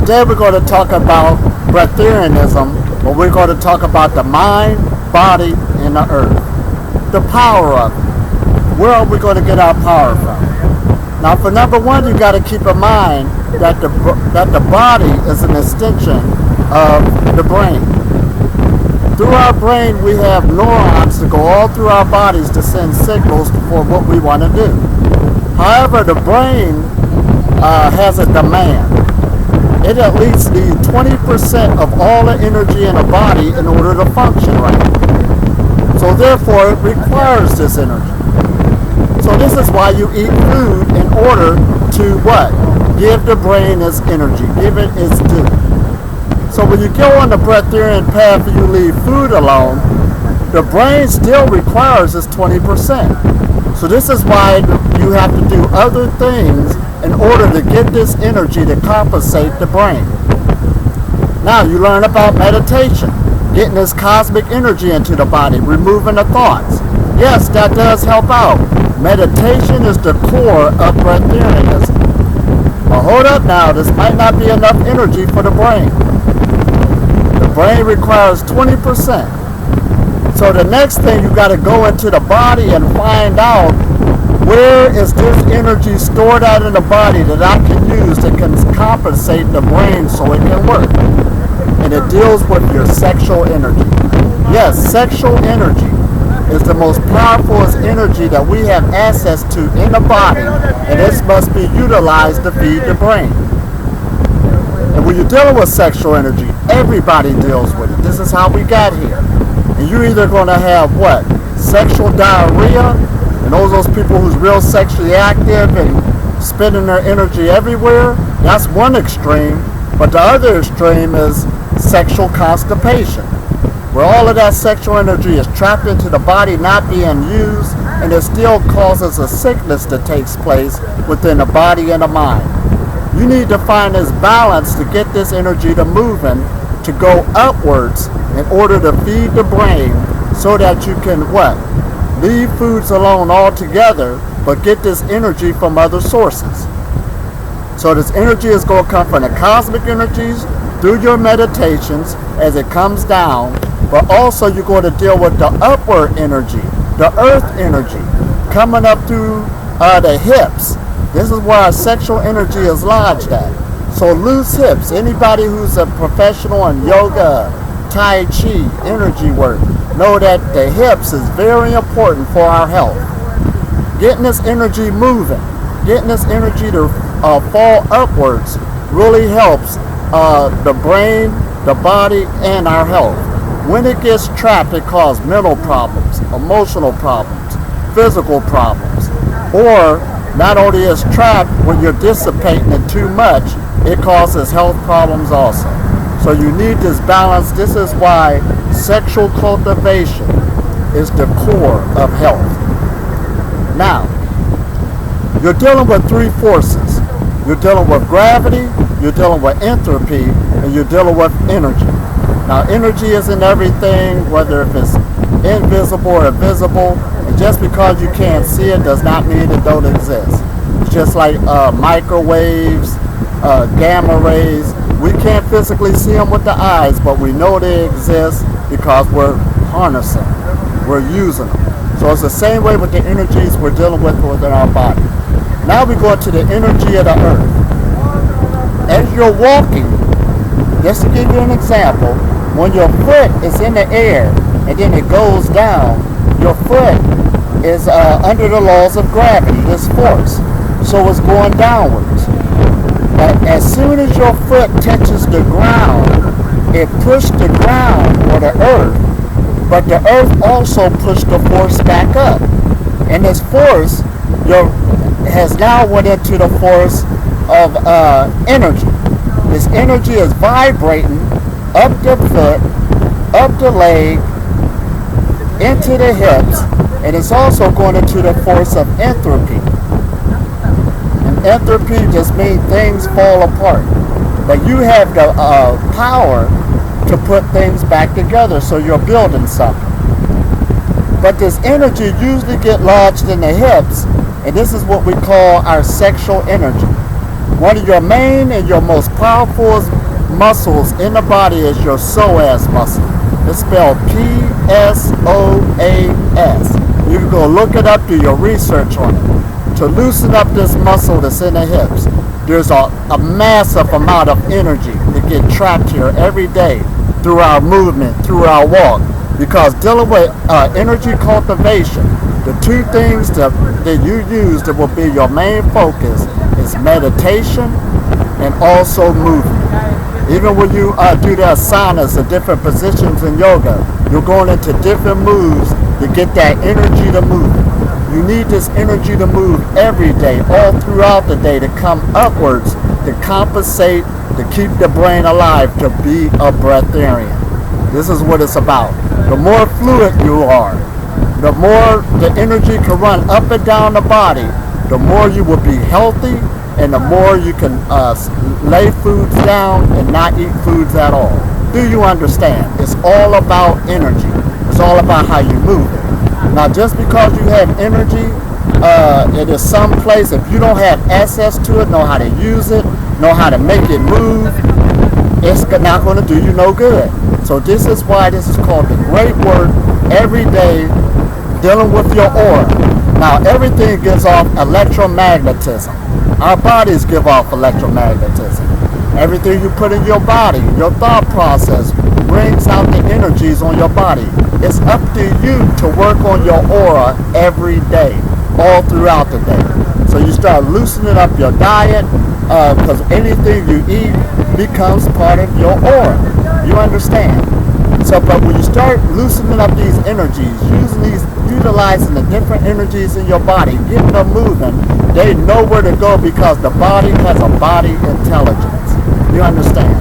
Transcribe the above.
Today we're going to talk about Breatharianism, but we're going to talk about the mind, body, and the earth. The power of it. Where are we going to get our power from? Now, for number one, you got to keep in mind that the body is an extension of the brain. Through our brain, we have neurons to go all through our bodies to send signals for what we want to do. However, the brain has a demand. It at least needs 20% of all the energy in the body in order to function right. So therefore, it requires this energy. So this is why you eat food in order to what? Give the brain its energy, give it its due. So when you go on the Breatharian path and you leave food alone, the brain still requires its 20%. So this is why you have to do other things in order to get this energy to compensate the brain. Now you learn about meditation, getting this cosmic energy into the body, removing the thoughts. Yes, that does help out. Meditation is the core of Breatharianism. But hold up now, this might not be enough energy for the brain. The brain requires 20%. So the next thing, you got to go into the body and find out where is this energy stored out in the body that I can use that can compensate the brain so it can work. And it deals with your sexual energy. Yes, sexual energy is the most powerful energy that we have access to in the body, and this must be utilized to feed the brain. And when you're dealing with sexual energy, everybody deals with it. This is how we got here. And you're either going to have what? Sexual diarrhea, and those people who's real sexually active and spending their energy everywhere. That's one extreme. But the other extreme is sexual constipation, where all of that sexual energy is trapped into the body, not being used, and it still causes a sickness that takes place within the body and the mind. You need to find this balance to get this energy to moving, to go upwards in order to feed the brain so that you can what? Leave foods alone altogether, but get this energy from other sources. So this energy is going to come from the cosmic energies through your meditations as it comes down, but also you're going to deal with the upward energy, the earth energy, coming up through the hips. This is where our sexual energy is lodged at. So loose hips, anybody who's a professional in yoga, Tai Chi, energy work, know that the hips is very important for our health. Getting this energy moving, getting this energy to fall upwards really helps the brain, the body, and our health. When it gets trapped, it causes mental problems, emotional problems, physical problems. Or not only is trapped, when you're dissipating it too much, it causes health problems also. So you need this balance. This is why sexual cultivation is the core of health. Now, you're dealing with three forces. You're dealing with gravity, you're dealing with entropy, and you're dealing with energy. Now, energy isn't everything, whether if it's invisible or visible. And just because you can't see it does not mean it don't exist. It's just like microwaves, gamma rays. We can't physically see them with the eyes, but we know they exist because we're harnessing, we're using them. So it's the same way with the energies we're dealing with within our body. Now we go to the energy of the earth. As you're walking, just to give you an example, when your foot is in the air and then it goes down, your foot is under the laws of gravity, this force. So it's going downwards. As soon as your foot touches the ground, it pushed the ground or the earth, but the earth also pushed the force back up. And this force has now went into the force of energy. This energy is vibrating up the foot, up the leg, into the hips, and it's also going into the force of entropy. Entropy just means things fall apart. But you have the power to put things back together, so you're building something. But this energy usually gets lodged in the hips, and this is what we call our sexual energy. One of your main and your most powerful muscles in the body is your psoas muscle. It's spelled P-S-O-A-S. You can go look it up, do your research on it. To loosen up this muscle that's in the hips, there's a massive amount of energy that get trapped here every day through our movement, through our walk. Because dealing with energy cultivation, the two things that you use that will be your main focus is meditation and also movement. Even when you do the asanas, the different positions in yoga, you're going into different moves to get that energy to move. You need this energy to move every day, all throughout the day, to come upwards, to compensate, to keep the brain alive, to be a breatharian. This is what it's about. The more fluid you are, the more the energy can run up and down the body, the more you will be healthy, and the more you can lay foods down and not eat foods at all. Do you understand? It's all about energy. It's all about how you move it. Now, just because you have energy, it is someplace, if you don't have access to it, know how to use it, know how to make it move, it's not going to do you no good. So this is why this is called the great work every day, dealing with your aura. Now, everything gives off electromagnetism. Our bodies give off electromagnetism. Everything you put in your body, your thought process, brings out the energies on your body. It's up to you to work on your aura every day, all throughout the day. So you start loosening up your diet, because anything you eat becomes part of your aura. You understand? So, but when you start loosening up these energies, utilizing the different energies in your body, getting them moving, they know where to go because the body has a body intelligence. You understand?